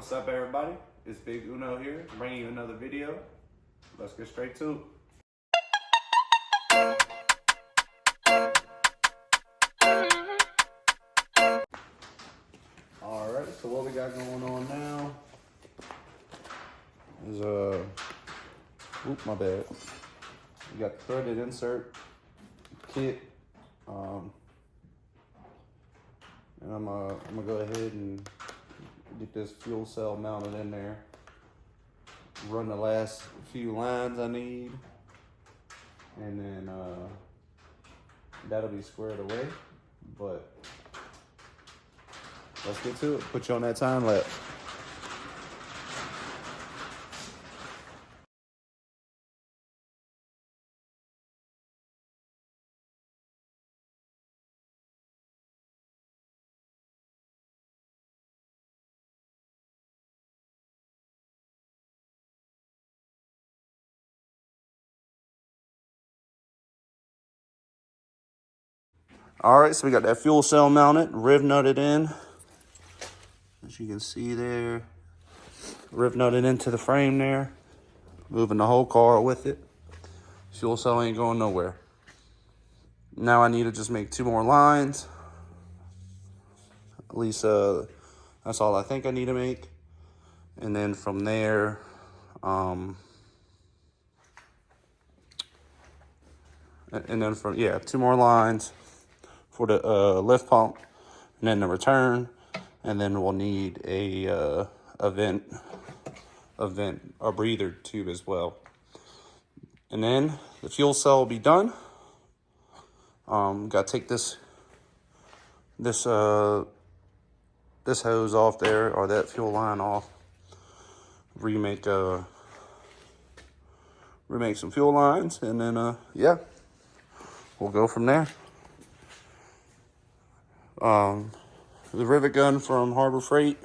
What's up, everybody? It's Big Uno here, bringing you another video. Let's get straight to it. Alright, so what we got going on now is my bad. We got the threaded insert kit, and I'm gonna go ahead and get this fuel cell mounted in there. Run the last few lines I need, and then that'll be squared away. But let's get to it. Put you on that time lapse. All right, so we got that fuel cell mounted, riv nutted in. As you can see there, riv nutted into the frame there. Moving the whole car with it. Fuel cell ain't going nowhere. Now I need to just make 2 more lines. At least that's all I think I need to make. And then from there, and then 2 more lines for the lift pump, and then the return, and then we'll need a breather tube as well. And then the fuel cell will be done. Got to take this hose off there, or that fuel line off. Remake some fuel lines, and then we'll go from there. The rivet gun from Harbor Freight,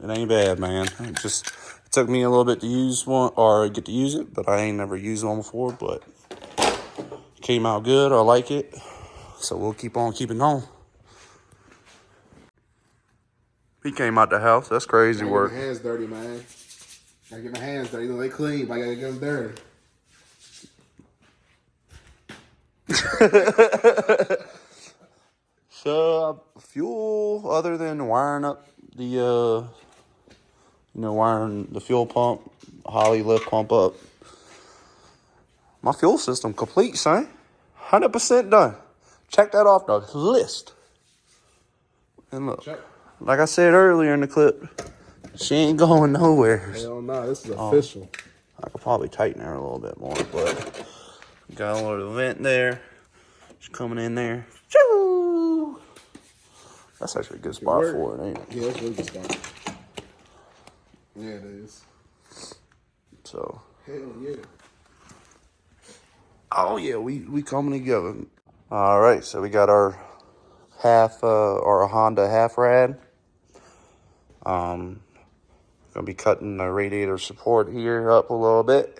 it ain't bad, man. It took me a little bit to use one, or get to use it, but I ain't never used one before, but it came out good. I like it, so we'll keep on keeping on. He came out the house. That's crazy work. Get my hands dirty, man. Gotta get my hands dirty. You know, they clean, but I gotta get them dirty. So, fuel, other than wiring up the, wiring the fuel pump, Holly lift pump up, my fuel system complete, son. 100% done. Check that off the list. And look, like I said earlier in the clip, she ain't going nowhere. Hell no, this is official. I could probably tighten her a little bit more, but got a little vent there. She's coming in there. Choo! That's actually a good spot for it, ain't it? Yeah, that's a really good spot. Yeah, it is. So. Hell yeah. Oh yeah, we coming together. All right, so we got our our Honda half rad. Gonna be cutting the radiator support here up a little bit.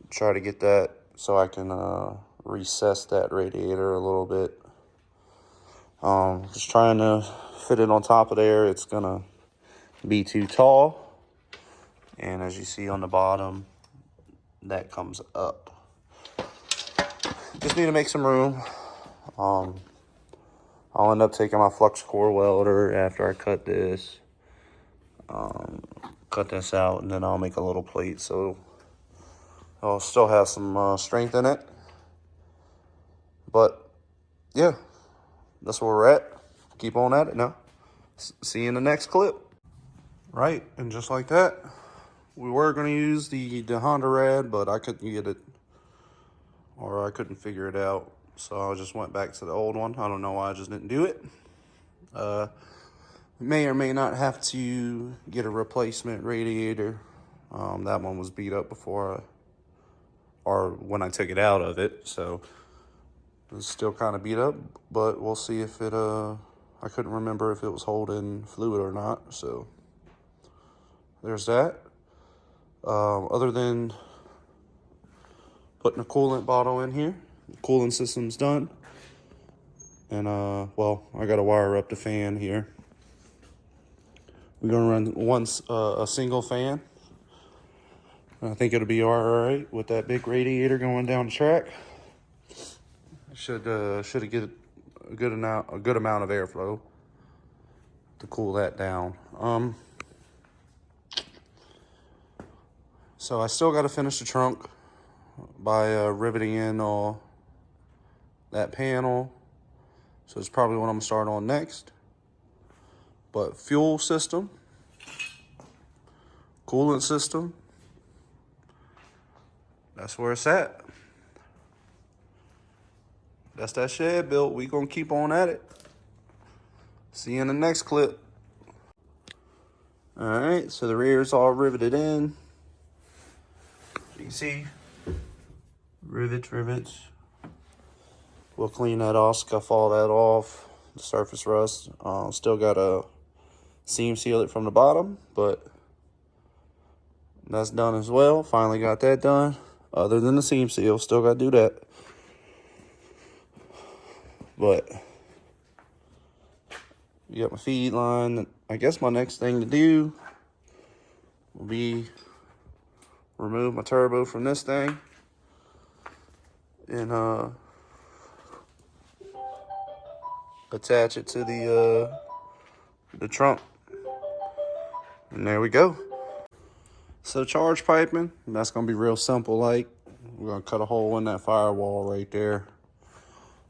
Try to get that so I can recess that radiator a little bit. Just trying to fit it on top of there. It's gonna be too tall, and as you see on the bottom, that comes up. Just need to make some room. I'll end up taking my flux core welder after I cut this. Cut this out, and then I'll make a little plate so I'll still have some strength in it. But yeah, that's where we're at. Keep on at it now. See you in the next clip. Right, and just like that, we were going to use the Honda rad, but I couldn't get it, or I couldn't figure it out. So I just went back to the old one. I don't know why I just didn't do it. May or may not have to get a replacement radiator. That one was beat up before or when I took it out of it. So it's still kind of beat up, but we'll see if it, I couldn't remember if it was holding fluid or not. So there's that. Other than putting a coolant bottle in here, the cooling system's done. And, well, I got to wire up the fan here. We're gonna run a single fan. I think it'll be all right with that big radiator going down the track. Should get a good amount of airflow to cool that down. So I still got to finish the trunk by riveting in all that panel. So it's probably what I'm gonna start on next. But fuel system, coolant system, that's where it's at. That's that shed built. We gonna keep on at it. See you in the next clip. All right, so the rear's all riveted in. You can see rivets. We'll clean that off, scuff all that off, the surface rust. Still got to seam seal it from the bottom, but that's done as well. Finally got that done. Other than the seam seal, still got to do that. But you got my feed line. I guess my next thing to do will be remove my turbo from this thing and attach it to the trunk. And there we go. So charge piping, that's gonna be real simple. Like, we're gonna cut a hole in that firewall right there.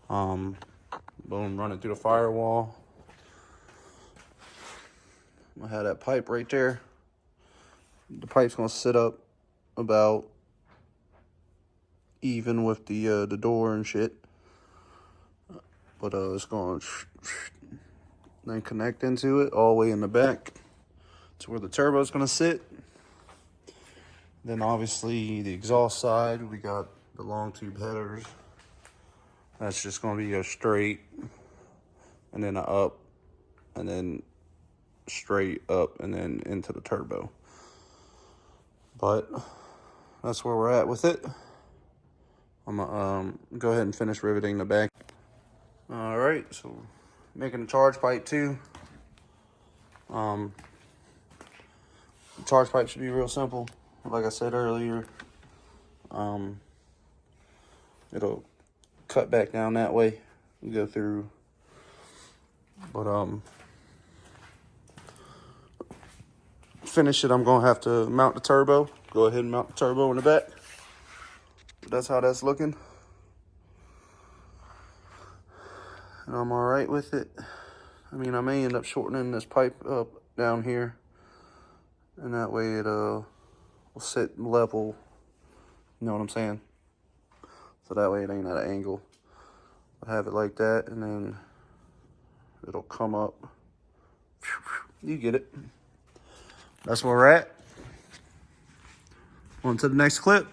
Boom, run it through the firewall. I have that pipe right there. The pipe's gonna sit up about even with the door and shit. But it's gonna then connect into it all the way in the back to where the turbo's gonna sit. Then obviously the exhaust side, we got the long tube headers. That's just gonna be a straight and then a up and then straight up and then into the turbo. But that's where we're at with it. I'm gonna go ahead and finish riveting the back. All right, so making a charge pipe too. The charge pipe should be real simple. Like I said earlier, it'll cut back down that way and go through. But finish it, I'm gonna have to mount the turbo. Go ahead and mount the turbo in the back. That's how that's looking. And I'm all right with it. I mean, I may end up shortening this pipe up down here, and that way it will sit level. You know what I'm saying? So that way it ain't at an angle. I have it like that, and then it'll come up. You get it. That's where we're at. On to the next clip.